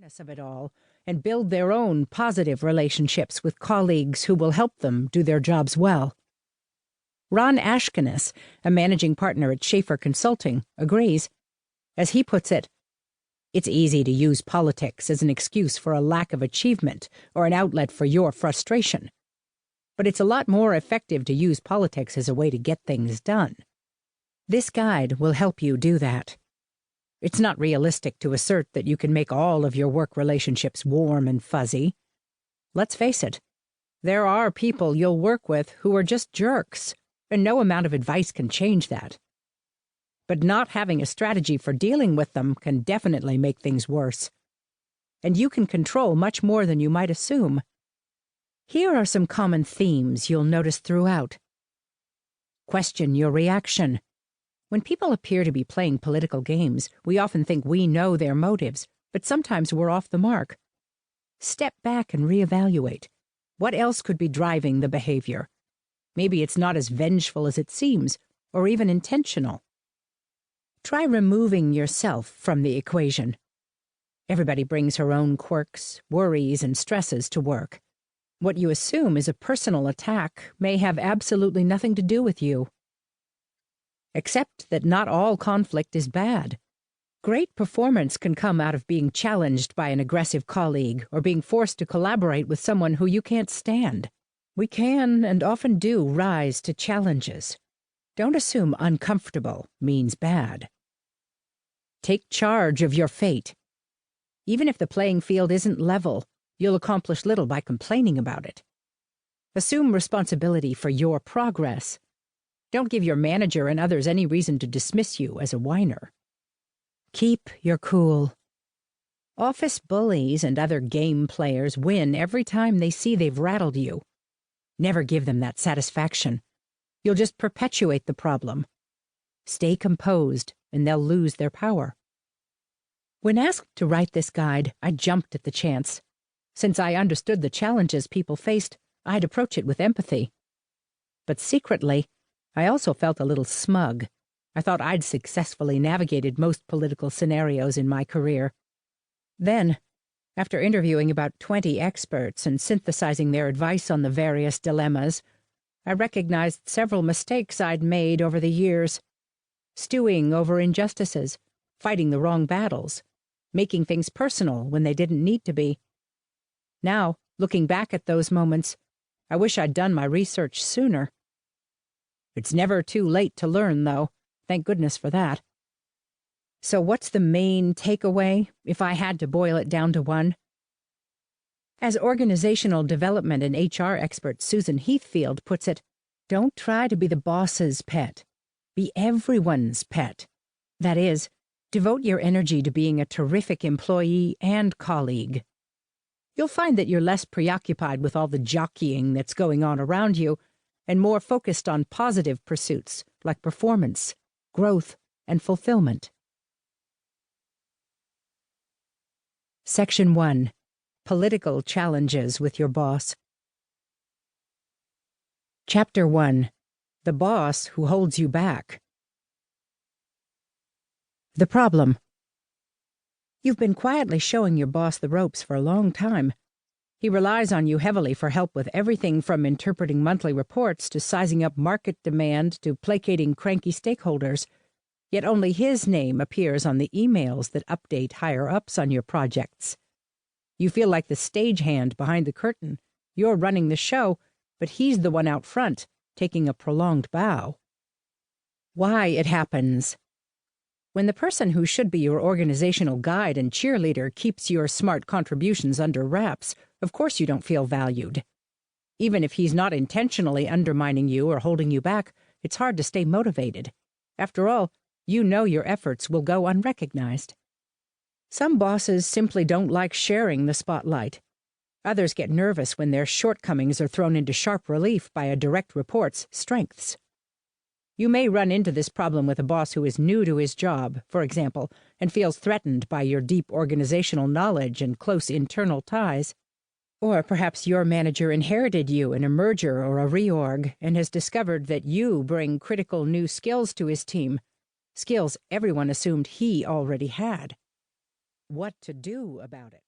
awareness of it all and build their own positive relationships with colleagues who will help them do their jobs well. Ron Ashkenas, a managing partner at Schaefer Consulting, agrees. As he puts it, it's easy to use politics as an excuse for a lack of achievement or an outlet for your frustration. But it's a lot more effective to use politics as a way to get things done. This guide will help you do that. It's not realistic to assert that you can make all of your work relationships warm and fuzzy. Let's face it, there are people you'll work with who are just jerks, and no amount of advice can change that. But not having a strategy for dealing with them can definitely make things worse. And you can control much more than you might assume. Here are some common themes you'll notice throughout. Question your reaction. When people appear to be playing political games, we often think we know their motives, but sometimes we're off the mark. Step back and reevaluate. What else could be driving the behavior? Maybe it's not as vengeful as it seems, or even intentional. Try removing yourself from the equation. Everybody brings her own quirks, worries, and stresses to work. What you assume is a personal attack may have absolutely nothing to do with you. Accept that not all conflict is bad. Great performance can come out of being challenged by an aggressive colleague or being forced to collaborate with someone who you can't stand. We can, and often do, rise to challenges. Don't assume uncomfortable means bad. Take charge of your fate. Even if the playing field isn't level, you'll accomplish little by complaining about it. Assume responsibility for your progress. Don't give your manager and others any reason to dismiss you as a whiner. Keep your cool. Office bullies and other game players win every time they see they've rattled you. Never give them that satisfaction. You'll just perpetuate the problem. Stay composed, and they'll lose their power. When asked to write this guide, I jumped at the chance. Since I understood the challenges people faced, I'd approach it with empathy. But secretly, I also felt a little smug. I thought I'd successfully navigated most political scenarios in my career. Then, after interviewing about 20 experts and synthesizing their advice on the various dilemmas, I recognized several mistakes I'd made over the years. Stewing over injustices, fighting the wrong battles, making things personal when they didn't need to be. Now, looking back at those moments, I wish I'd done my research sooner. It's never too late to learn, though. Thank goodness for that. So what's the main takeaway, if I had to boil it down to one? As organizational development and HR expert Susan Heathfield puts it, don't try to be the boss's pet. Be everyone's pet. That is, devote your energy to being a terrific employee and colleague. You'll find that you're less preoccupied with all the jockeying that's going on around you and more focused on positive pursuits like performance, growth, and fulfillment. Section 1. Political Challenges with Your Boss. Chapter 1. The Boss Who Holds You Back. The problem. You've been quietly showing your boss the ropes for a long time. He relies on you heavily for help with everything from interpreting monthly reports to sizing up market demand to placating cranky stakeholders. Yet only his name appears on the emails that update higher-ups on your projects. You feel like the stagehand behind the curtain. You're running the show, but he's the one out front, taking a prolonged bow. Why it happens. When the person who should be your organizational guide and cheerleader keeps your smart contributions under wraps, of course you don't feel valued. Even if he's not intentionally undermining you or holding you back, it's hard to stay motivated. After all, you know your efforts will go unrecognized. Some bosses simply don't like sharing the spotlight. Others get nervous when their shortcomings are thrown into sharp relief by a direct report's strengths. You may run into this problem with a boss who is new to his job, for example, and feels threatened by your deep organizational knowledge and close internal ties. Or perhaps your manager inherited you in a merger or a reorg and has discovered that you bring critical new skills to his team, skills everyone assumed he already had. What to do about it?